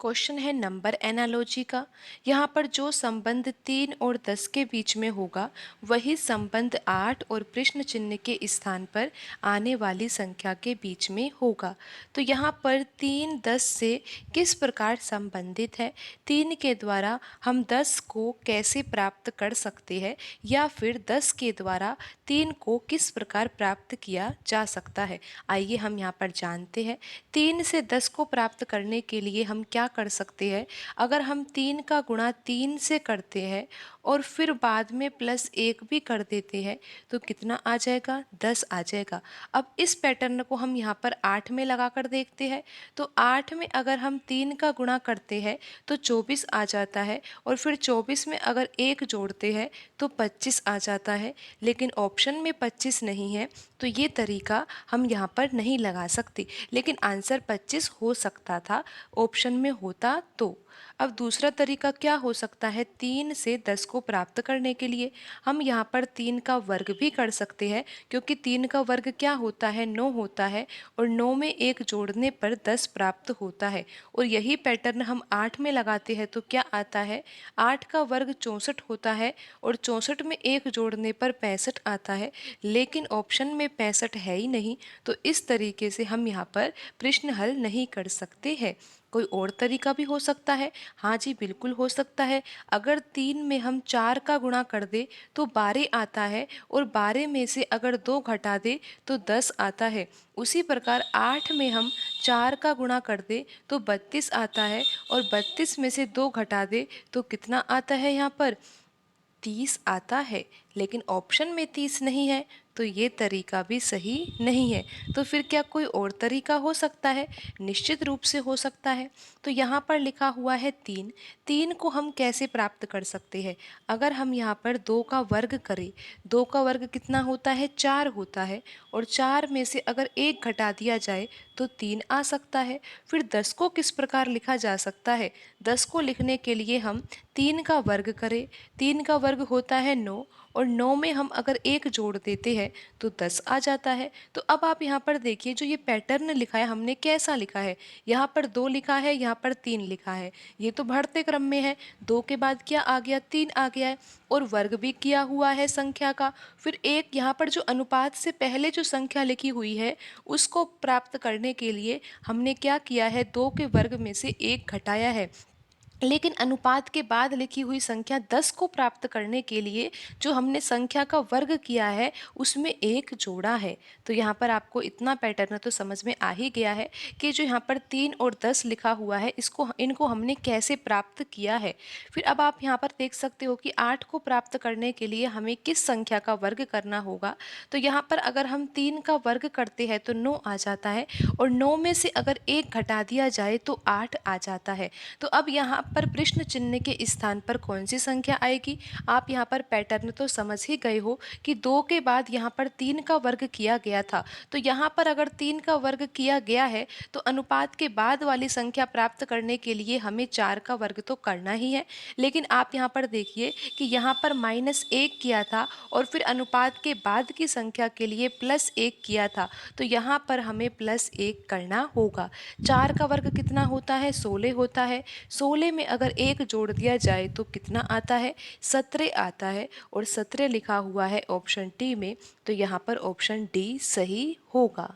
Question है number analogy का। यहाँ पर जो संबंध 3 और 10 के बीच में होगा वही संबंध 8 और प्रश्न चिन्ह के स्थान पर आने वाली संख्या के बीच में होगा। तो यहाँ पर 3 10 से किस प्रकार संबंधित है, 3 के द्वारा हम 10 को कैसे प्राप्त कर सकते हैं, या फिर 10 के द्वारा 3 को किस प्रकार प्राप्त किया जा सकता है। आइए हम यहाँ पर जानते हैं। 3 से 10 को प्राप्त करने के लिए हम क्या कर सकते हैं। अगर हम 3 का गुणा 3 से करते हैं और फिर बाद में +1 भी कर देते हैं तो कितना आ जाएगा, 10 आ जाएगा। अब इस पैटर्न को हम यहाँ पर 8 में लगा कर देखते हैं। तो 8 में अगर हम 3 का गुणा करते हैं तो 24 आ जाता है, और फिर 24 में अगर 1 जोड़ते हैं तो 25 आ जाता है। लेकिन ऑप्शन में 25 नहीं है, तो ये तरीका हम यहाँ पर नहीं लगा सकते। लेकिन आंसर 25 हो सकता था ऑप्शन में होता तो। अब दूसरा तरीका क्या हो सकता है 3 से 10 को प्राप्त करने के लिए। हम यहाँ पर 3 का वर्ग भी कर सकते हैं, क्योंकि 3 का वर्ग क्या होता है, 9 होता है, और 9 में 1 जोड़ने पर 10 प्राप्त होता है। और यही पैटर्न हम 8 में लगाते हैं तो क्या आता है, 8 का वर्ग 64 होता है, और 64 में 1 जोड़ने पर 65 आता है। लेकिन ऑप्शन में 65 है ही नहीं, तो इस तरीके से हम यहाँ पर प्रश्न हल नहीं कर सकते हैं। कोई और तरीका भी हो सकता है। हाँ जी, बिल्कुल हो सकता है। अगर 3 में हम 4 का गुणा कर दे तो 12 आता है, और 12 में से अगर 2 घटा दे तो 10 आता है। उसी प्रकार 8 में हम 4 का गुणा कर दे तो 32 आता है, और 32 में से 2 घटा दे तो कितना आता है, यहाँ पर 30 आता है। लेकिन ऑप्शन में 30 नहीं है, तो ये तरीका भी सही नहीं है। तो फिर क्या कोई और तरीका हो सकता है? निश्चित रूप से हो सकता है। तो यहाँ पर लिखा हुआ है 3। 3 को हम कैसे प्राप्त कर सकते हैं? अगर हम यहाँ पर 2 का वर्ग करें, 2 का वर्ग कितना होता है, 4 होता है, और 4 में से अगर 1 घटा दिया जाए तो 3 आ सकता है। फिर 10 को किस प्रकार लिखा जा सकता है? 10 को लिखने के लिए हम 3 का वर्ग करें, 3 का वर्ग होता है 9, और 9 में हम अगर 1 जोड़ देते हैं तो 10 आ जाता है। तो अब आप यहाँ पर देखिए, जो ये पैटर्न लिखा है हमने कैसा लिखा है, यहाँ पर 2 लिखा है, यहाँ पर 3 लिखा है। ये तो बढ़ते क्रम में है, 2 के बाद क्या आ गया, 3 आ गया है, और वर्ग भी किया हुआ है संख्या का। फिर एक यहाँ पर जो अनुपात से पहले जो संख्या लिखी हुई है उसको प्राप्त करने के लिए हमने क्या किया है, 2 के वर्ग में से 1 घटाया है। लेकिन अनुपात के बाद लिखी हुई संख्या 10 को प्राप्त करने के लिए जो हमने संख्या का वर्ग किया है उसमें 1 जोड़ा है। तो यहाँ पर आपको इतना पैटर्न तो समझ में आ ही गया है कि जो यहाँ पर 3 और 10 लिखा हुआ है इनको हमने कैसे प्राप्त किया है। फिर अब आप यहाँ पर देख सकते हो कि 8 को प्राप्त करने के लिए हमें किस संख्या का वर्ग करना होगा। तो यहाँ पर अगर हम 3 का वर्ग करते हैं तो 9 आ जाता है, और 9 में से अगर 1 घटा दिया जाए तो 8 आ जाता है। तो अब यहाँ पर प्रश्न चिन्ह के स्थान पर कौन सी संख्या आएगी? आप यहाँ पर पैटर्न तो समझ ही गए हो कि 2 के बाद यहाँ पर 3 का वर्ग किया गया था। तो यहाँ पर अगर 3 का वर्ग किया गया है तो अनुपात के बाद वाली संख्या प्राप्त करने के लिए हमें 4 का वर्ग तो करना ही है। लेकिन आप यहाँ पर देखिए कि यहाँ पर -1 किया था, और फिर अनुपात के बाद की संख्या के लिए +1 किया था। तो यहाँ पर हमें +1 करना होगा। 4 का वर्ग कितना होता है, 16 होता है। 16 में अगर 1 जोड़ दिया जाए तो कितना आता है, 17 आता है, और 17 लिखा हुआ है ऑप्शन डी में। तो यहाँ पर ऑप्शन डी सही होगा।